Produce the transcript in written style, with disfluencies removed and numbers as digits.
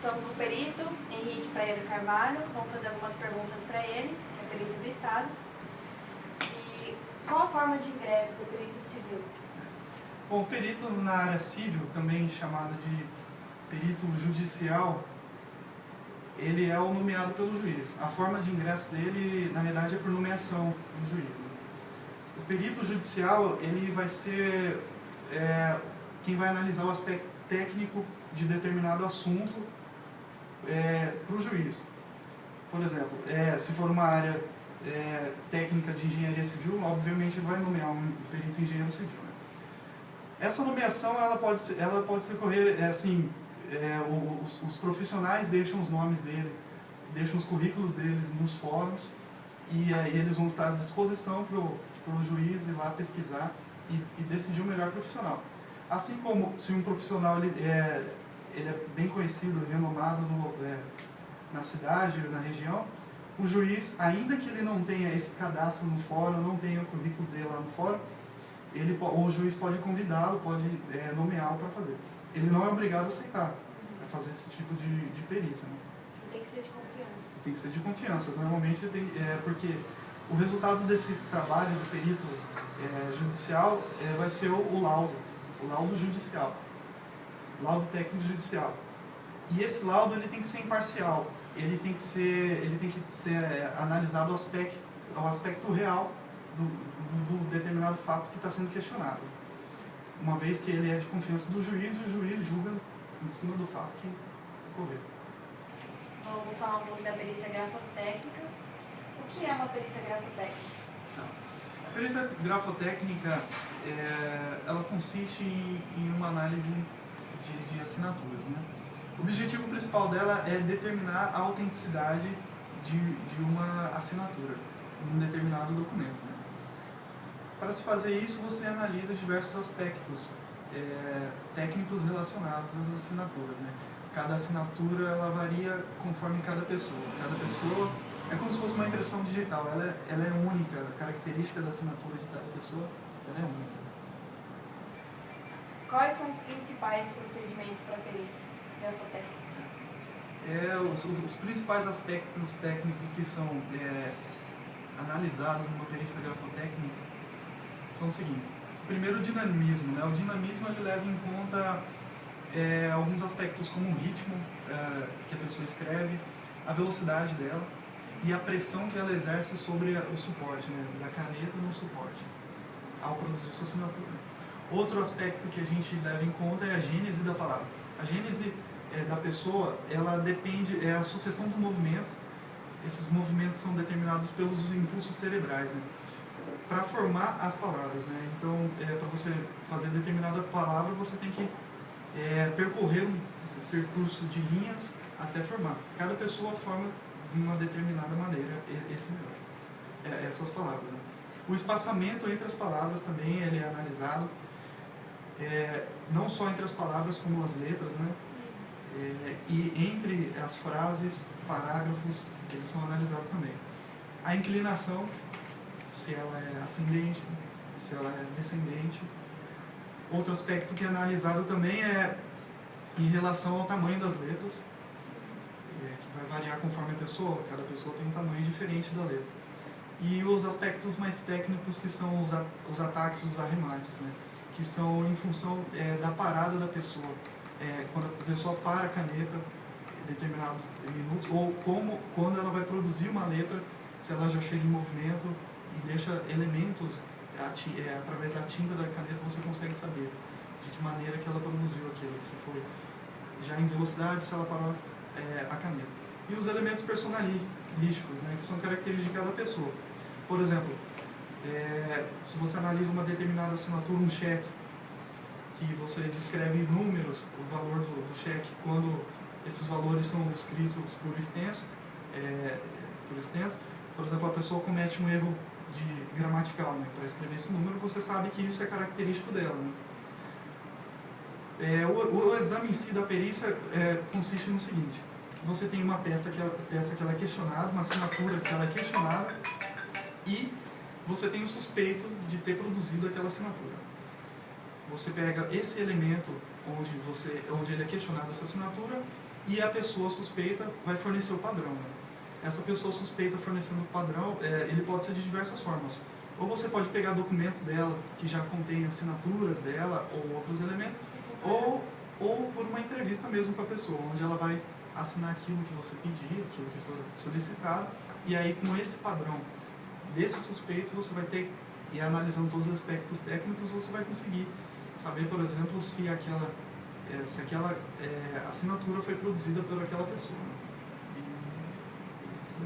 Estamos com o perito Henrique Praeiro Carvalho. Vamos fazer algumas perguntas para ele, que é perito do Estado. E qual a forma de ingresso do perito civil? Bom, o perito na área civil, também chamado de perito judicial, ele é o nomeado pelo juiz. A forma de ingresso dele, na verdade, é por nomeação do juiz, né? O perito judicial, ele vai ser quem vai analisar o aspecto técnico de determinado assunto para o juiz. Por exemplo, se for uma área técnica de engenharia civil, obviamente ele vai nomear um perito engenheiro civil, né? Essa nomeação ela pode decorrer assim, os profissionais deixam os nomes dele, deixam os currículos deles nos fóruns e eles vão estar à disposição para o juiz ir lá pesquisar e decidir o melhor profissional. Assim como se um profissional ele é bem conhecido, renomado na cidade, na região, o juiz, ainda que ele não tenha esse cadastro no fórum, não tenha o currículo dele lá no fórum, o juiz pode convidá-lo, pode nomeá-lo para fazer. Ele não é obrigado a aceitar, a fazer esse tipo de perícia, né? Tem que ser de confiança. Tem que ser de confiança. Normalmente, porque o resultado desse trabalho do perito judicial vai ser o laudo judicial, laudo técnico judicial. E esse laudo ele tem que ser imparcial, ele tem que ser analisado ao aspecto real do determinado fato que está sendo questionado. Uma vez que ele é de confiança do juiz, o juiz julga em cima do fato que ocorreu. Vou falar um pouco da perícia grafotécnica. O que é uma perícia grafotécnica? A perícia grafotécnica, ela consiste em uma análise de assinaturas, né? O objetivo principal dela é determinar a autenticidade de uma assinatura, em um determinado documento, né? Para se fazer isso, você analisa diversos aspectos técnicos relacionados às assinaturas, né? Cada assinatura ela varia conforme cada pessoa. Cada pessoa é como se fosse uma impressão digital, ela é única, a característica da assinatura de cada pessoa ela é única. Quais são os principais procedimentos para a perícia grafotécnica? Os principais aspectos técnicos que são analisados numa perícia grafotécnica são os seguintes. Primeiro, o dinamismo, né? O dinamismo ele leva em conta alguns aspectos como o ritmo que a pessoa escreve, a velocidade dela e a pressão que ela exerce sobre o suporte, né? Da caneta no suporte, ao produzir sua assinatura. Outro aspecto que a gente leva em conta é a gênese da palavra. A gênese da pessoa, ela depende, é a sucessão de movimentos. Esses movimentos são determinados pelos impulsos cerebrais, né? Para formar as palavras, né? Então, para você fazer determinada palavra, você tem que percorrer um percurso de linhas até formar. Cada pessoa forma de uma determinada maneira essas palavras, né? O espaçamento entre as palavras também ele é analisado, não só entre as palavras como as letras, né? E entre as frases, parágrafos, eles são analisados também. A inclinação, se ela é ascendente, se ela é descendente. Outro aspecto que é analisado também é em relação ao tamanho das letras, que vai variar conforme a pessoa, cada pessoa tem um tamanho diferente da letra. E os aspectos mais técnicos que são os ataques, os arremates, né? Que são em função da parada da pessoa. Quando a pessoa para a caneta em determinados minutos, ou quando ela vai produzir uma letra, se ela já chega em movimento e deixa elementos através da tinta da caneta, você consegue saber de que maneira que ela produziu aquilo, se foi já em velocidade, se ela parou a caneta. E os elementos personalísticos, né, que são características de cada pessoa. Por exemplo, se você analisa uma determinada assinatura, um cheque, que você descreve em números o valor do cheque, quando esses valores são escritos por extenso, por exemplo, a pessoa comete um erro gramatical, né? Para escrever esse número, você sabe que isso é característico dela, né? O exame em si da perícia consiste no seguinte: você tem uma peça que ela é questionada, uma assinatura que ela é questionada, e você tem o suspeito de ter produzido aquela assinatura. Você pega esse elemento onde ele é questionado essa assinatura e a pessoa suspeita vai fornecer o padrão. Né? Essa pessoa suspeita fornecendo o padrão, ele pode ser de diversas formas. Ou você pode pegar documentos dela que já contêm assinaturas dela ou outros elementos, ou por uma entrevista mesmo com a pessoa, onde ela vai assinar aquilo que você pedir, aquilo que for solicitado, e aí com esse padrão desse suspeito você vai ter, e analisando todos os aspectos técnicos, você vai conseguir saber, por exemplo, se aquela assinatura foi produzida por aquela pessoa. E isso